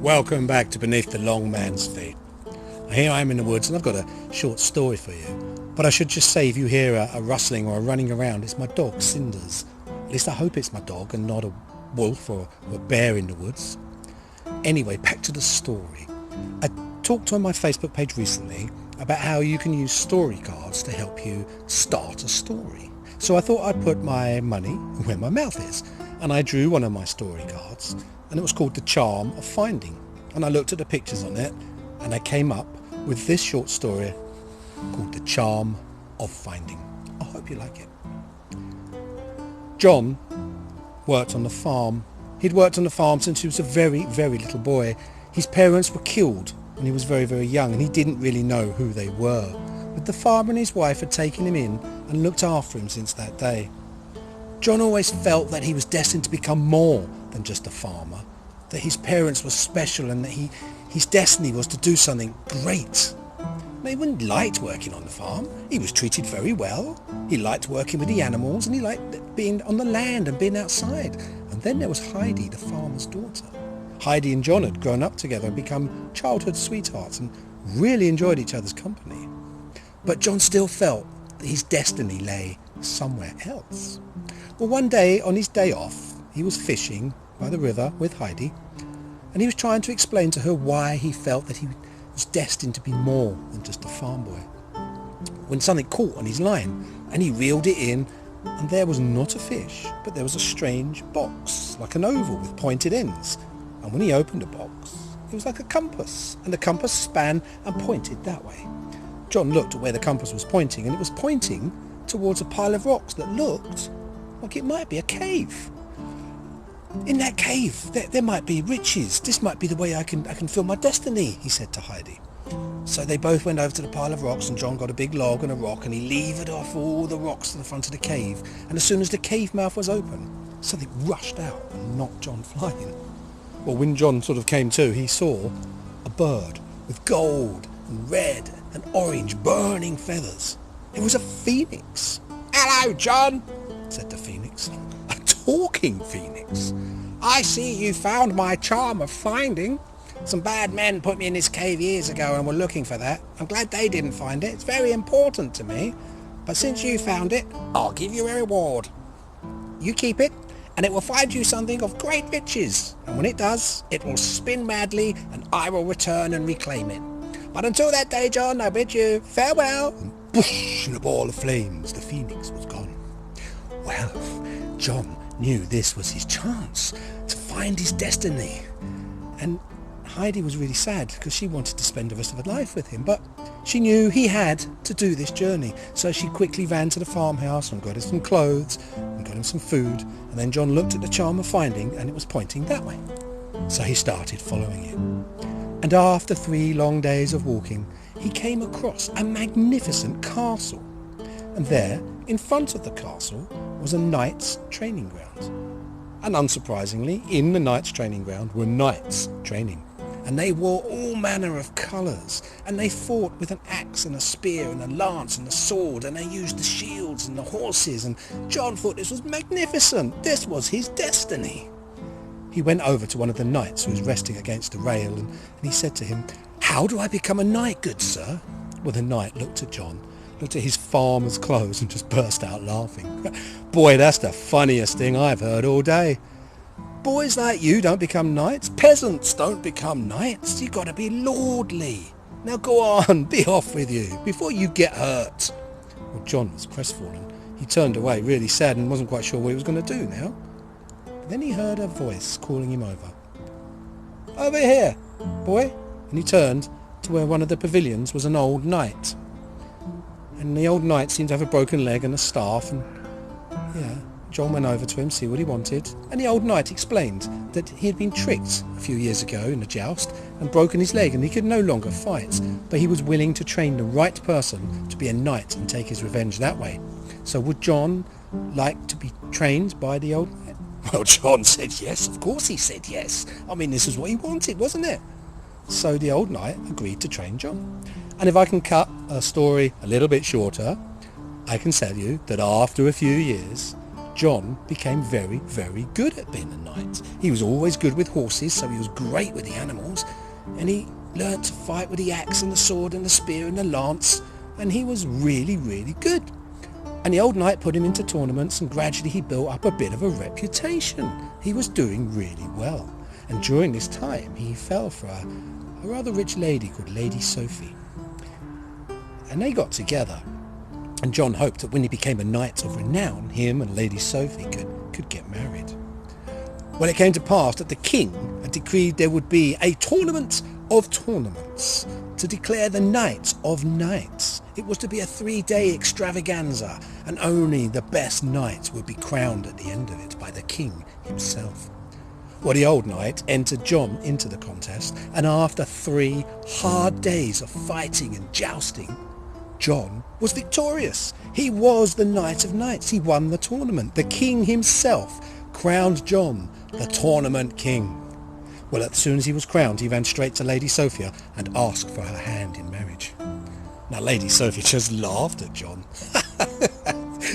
Welcome back to Beneath the Long Man's Feet. Here I am in the woods and I've got a short story for you. But I should just say, if you hear a rustling or a running around, it's my dog Cinders. At least I hope it's my dog and not a wolf or a bear in the woods. Anyway, back to the story. I talked on my Facebook page recently about how you can use story cards to help you start a story. So I thought I'd put my money where my mouth is. And I drew one of my story cards, and it was called The Charm of Finding. And I looked at the pictures on it, and I came up with this short story called The Charm of Finding. I hope you like it. John worked on the farm. He'd worked on the farm since he was a very, very little boy. His parents were killed when he was very, very young, and he didn't really know who they were. But the farmer and his wife had taken him in and looked after him since that day. John always felt that he was destined to become more than just a farmer, that his parents were special and that his destiny was to do something great. Now, he wouldn't liked working on the farm. He was treated very well. He liked working with the animals and he liked being on the land and being outside. And then there was Heidi, the farmer's daughter. Heidi and John had grown up together and become childhood sweethearts and really enjoyed each other's company. But John still felt that his destiny lay somewhere else. Well, one day, on his day off, he was fishing by the river with Heidi, and he was trying to explain to her why he felt that he was destined to be more than just a farm boy. When something caught on his line, and he reeled it in, and there was not a fish, but there was a strange box, like an oval with pointed ends. And when he opened the box, it was like a compass, and the compass span and pointed that way. John looked at where the compass was pointing, and it was pointing towards a pile of rocks that looked like it might be a cave. In that cave, there might be riches. This might be the way I can fill my destiny, he said to Heidi. So they both went over to the pile of rocks, and John got a big log and a rock, and he levered off all the rocks to the front of the cave. And as soon as the cave mouth was open, something rushed out and knocked John flying. Well, when John sort of came to, he saw a bird with gold and red and orange burning feathers. It was a phoenix. "Hello, John," said the phoenix. "A talking phoenix. I see you found my charm of finding. Some bad men put me in this cave years ago and were looking for that. I'm glad they didn't find it. It's very important to me. But since you found it, I'll give you a reward. You keep it, and it will find you something of great riches. And when it does, it will spin madly, and I will return and reclaim it. But until that day, John, I bid you farewell." And whoosh, in a ball of flames, the phoenix was gone. Well, John knew this was his chance to find his destiny. And Heidi was really sad because she wanted to spend the rest of her life with him, but she knew he had to do this journey. So she quickly ran to the farmhouse and got him some clothes and got him some food. And then John looked at the charm of finding, and it was pointing that way. So he started following it. And after 3 long days of walking, he came across a magnificent castle. And there, in front of the castle, was a knight's training ground. And unsurprisingly, in the knight's training ground were knights training. And they wore all manner of colours, and they fought with an axe and a spear and a lance and a sword, and they used the shields and the horses, and John thought this was magnificent. This was his destiny. He went over to one of the knights who was resting against a rail, and he said to him, "How do I become a knight, good sir?" Well, the knight looked at John, looked at his farmer's clothes, and just burst out laughing. "Boy, that's the funniest thing I've heard all day. Boys like you don't become knights. Peasants don't become knights. You've got to be lordly. Now go on, be off with you, before you get hurt." Well, John was crestfallen. He turned away, really sad, and wasn't quite sure what he was going to do now. But then he heard a voice calling him over. "Over here, boy." And he turned to where one of the pavilions was an old knight. And the old knight seemed to have a broken leg and a staff, and John went over to him, see what he wanted, and the old knight explained that he had been tricked a few years ago in a joust and broken his leg, and he could no longer fight, but he was willing to train the right person to be a knight and take his revenge that way. So would John like to be trained by the old knight? Well, John said yes, of course he said yes. I mean, this is what he wanted, wasn't it? So the old knight agreed to train John. And if I can cut a story a little bit shorter, I can tell you that after a few years, John became very, very good at being a knight. He was always good with horses, so he was great with the animals, and he learnt to fight with the axe and the sword and the spear and the lance, and he was really, really good. And the old knight put him into tournaments, and gradually he built up a bit of a reputation. He was doing really well. And during this time he fell for a rather rich lady called Lady Sophie. And they got together, and John hoped that when he became a knight of renown, him and Lady Sophie could get married. Well, it came to pass that the king had decreed there would be a tournament of tournaments to declare the Knight of Knights. It was to be a 3-day extravaganza, and only the best knights would be crowned at the end of it by the king himself. Well, the old knight entered John into the contest, and after 3 hard days of fighting and jousting, John was victorious. He was the Knight of Knights. He won the tournament. The king himself crowned John the tournament king. Well, as soon as he was crowned, he ran straight to Lady Sophia and asked for her hand in marriage. Now, Lady Sophia just laughed at John.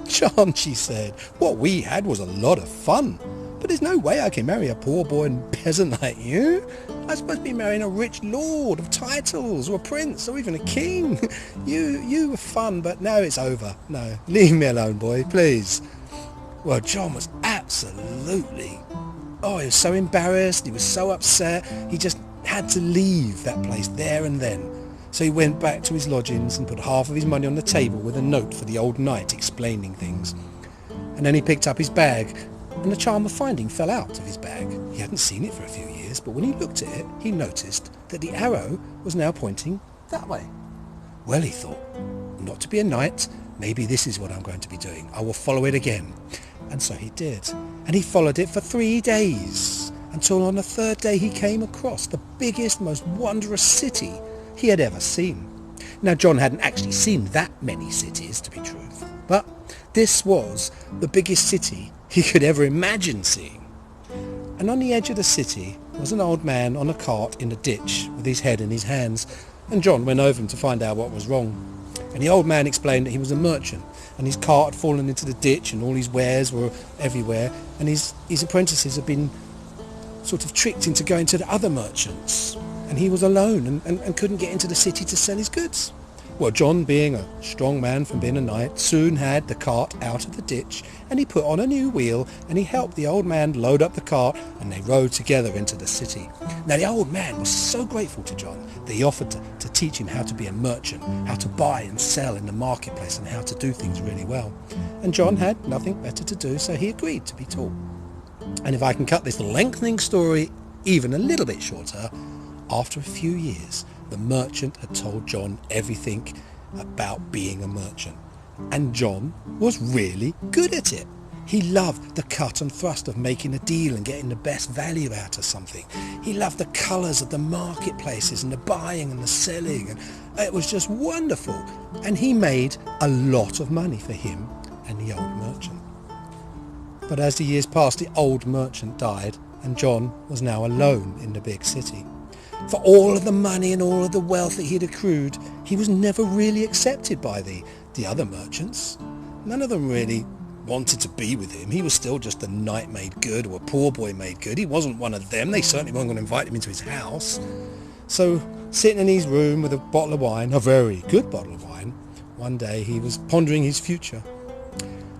"John," she said, "what we had was a lot of fun, but there's no way I can marry a poor boy and peasant like you. I'm supposed to be marrying a rich lord of titles, or a prince, or even a king. You were fun, but now it's over. No, leave me alone, boy, please." Well, John was absolutely... he was so embarrassed, he was so upset, he just had to leave that place there and then. So he went back to his lodgings and put half of his money on the table with a note for the old knight explaining things. And then he picked up his bag, and the charm of finding fell out of his bag. He hadn't seen it for a few years, but when he looked at it, he noticed that the arrow was now pointing that way. Well, he thought, not to be a knight, maybe this is what I'm going to be doing. I will follow it again. And so he did. And he followed it for 3 days, until on the 3rd day he came across the biggest, most wondrous city he had ever seen. Now, John hadn't actually seen that many cities, to be truth, but this was the biggest city he could ever imagine seeing. And on the edge of the city was an old man on a cart in a ditch with his head in his hands, and John went over him to find out what was wrong. And the old man explained that he was a merchant, and his cart had fallen into the ditch, and all his wares were everywhere, and his apprentices had been sort of tricked into going to the other merchants, and he was alone and couldn't get into the city to sell his goods. Well, John, being a strong man from being a knight, soon had the cart out of the ditch, and he put on a new wheel, and he helped the old man load up the cart, and they rode together into the city. Now, the old man was so grateful to John that he offered to teach him how to be a merchant, how to buy and sell in the marketplace, and how to do things really well. And John had nothing better to do, so he agreed to be taught. And if I can cut this lengthening story even a little bit shorter, after a few years, the merchant had told John everything about being a merchant. And John was really good at it. He loved the cut and thrust of making a deal and getting the best value out of something. He loved the colours of the marketplaces and the buying and the selling. And it was just wonderful. And he made a lot of money for him and the old merchant. But as the years passed, the old merchant died, and John was now alone in the big city. For all of the money and all of the wealth that he had accrued, he was never really accepted by the other merchants. None of them really wanted to be with him. He was still just a knight made good, or a poor boy made good. He wasn't one of them. They certainly weren't going to invite him into his house. So, sitting in his room with a bottle of wine, a very good bottle of wine, one day he was pondering his future.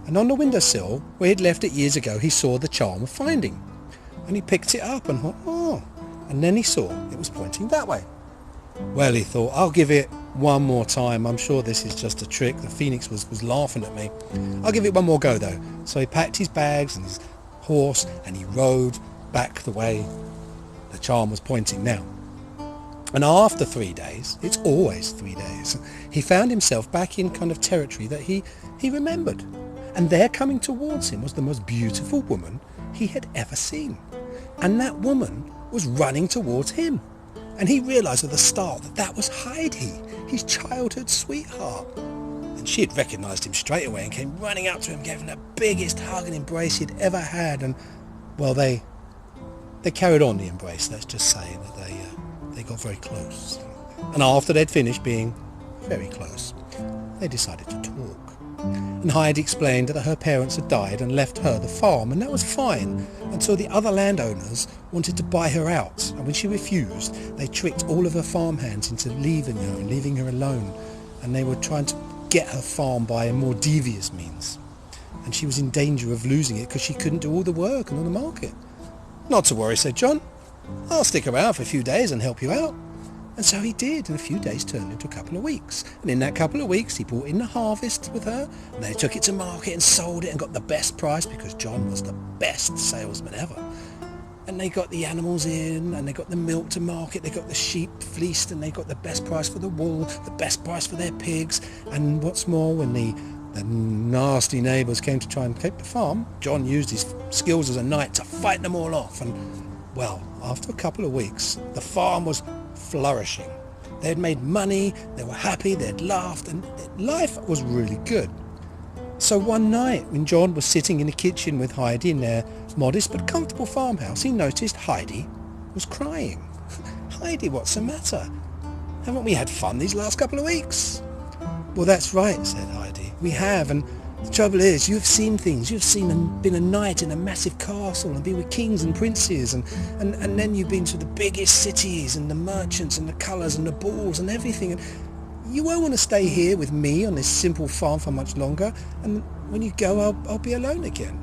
And on the windowsill, where he'd left it years ago, he saw the charm of finding. And he picked it up and thought, oh. And then he saw it was pointing that way. Well, he thought, I'll give it one more time. I'm sure this is just a trick. The phoenix was laughing at me. I'll give it one more go, though. So he packed his bags and his horse, and he rode back the way the charm was pointing now. And after 3 days, it's always 3 days, he found himself back in kind of territory that he remembered. And there coming towards him was the most beautiful woman he had ever seen. And that woman was running towards him. And he realised at the start that was Heidi, his childhood sweetheart. And she had recognised him straight away and came running up to him, gave him the biggest hug and embrace he'd ever had. And, well, they carried on the embrace, let's just say, that they got very close. And after they'd finished being very close, they decided to talk. And Heidi explained that her parents had died and left her the farm, and that was fine until the other landowners wanted to buy her out, and when she refused, they tricked all of her farmhands into leaving her and leaving her alone, and they were trying to get her farm by a more devious means. And she was in danger of losing it because she couldn't do all the work and all the market. "Not to worry," said John. "I'll stick around for a few days and help you out." And so he did, and a few days turned into a couple of weeks. And in that couple of weeks, he brought in the harvest with her, and they took it to market and sold it and got the best price because John was the best salesman ever. And they got the animals in, and they got the milk to market, they got the sheep fleeced, and they got the best price for the wool, the best price for their pigs. And what's more, when the nasty neighbours came to try and take the farm, John used his skills as a knight to fight them all off. And, well, after a couple of weeks, the farm was flourishing. They had made money, they were happy, they'd laughed, and life was really good. So one night, when John was sitting in the kitchen with Heidi in their modest but comfortable farmhouse, he noticed Heidi was crying. "Heidi, what's the matter? Haven't we had fun these last couple of weeks?" "Well, that's right," said Heidi. "We have, and the trouble is, you've seen things. You've seen and been a knight in a massive castle and been with kings and princes, and then you've been to the biggest cities and the merchants and the colours and the balls and everything. And you won't want to stay here with me on this simple farm for much longer. And when you go, I'll be alone again."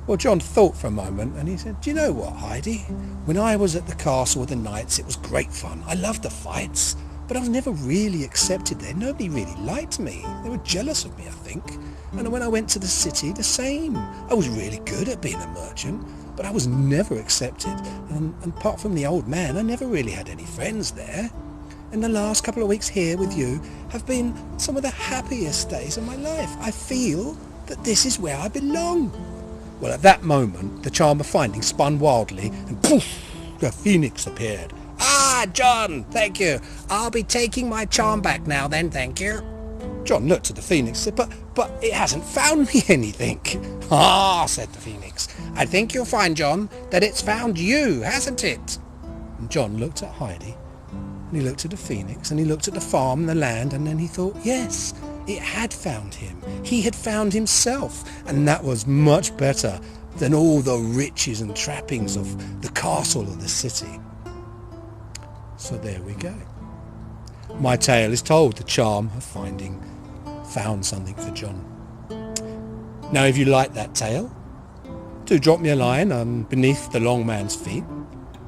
Well, John thought for a moment, and he said, "Do you know what, Heidi? When I was at the castle with the knights, it was great fun. I loved the fights. But I was never really accepted there. Nobody really liked me. They were jealous of me, I think. And when I went to the city, the same. I was really good at being a merchant, but I was never accepted. And apart from the old man, I never really had any friends there. And the last couple of weeks here with you have been some of the happiest days of my life. I feel that this is where I belong." Well, at that moment, the charm of finding spun wildly, and poof, the phoenix appeared. "Ah, John, thank you. I'll be taking my charm back now then, thank you." John looked at the phoenix and said, but it hasn't found me anything." "Ah," said the phoenix, "I think you'll find, John, that it's found you, hasn't it?" And John looked at Heidi, and he looked at the phoenix, and he looked at the farm and the land, and then he thought, yes, it had found him. He had found himself, and that was much better than all the riches and trappings of the castle or the city. So there we go. My tale is told, the charm of finding found something for John. Now, if you like that tale, do drop me a line beneath the Long Man's Feet,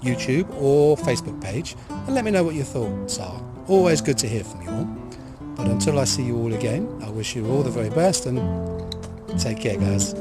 YouTube or Facebook page, and let me know what your thoughts are. Always good to hear from you all. But until I see you all again, I wish you all the very best, and take care, guys.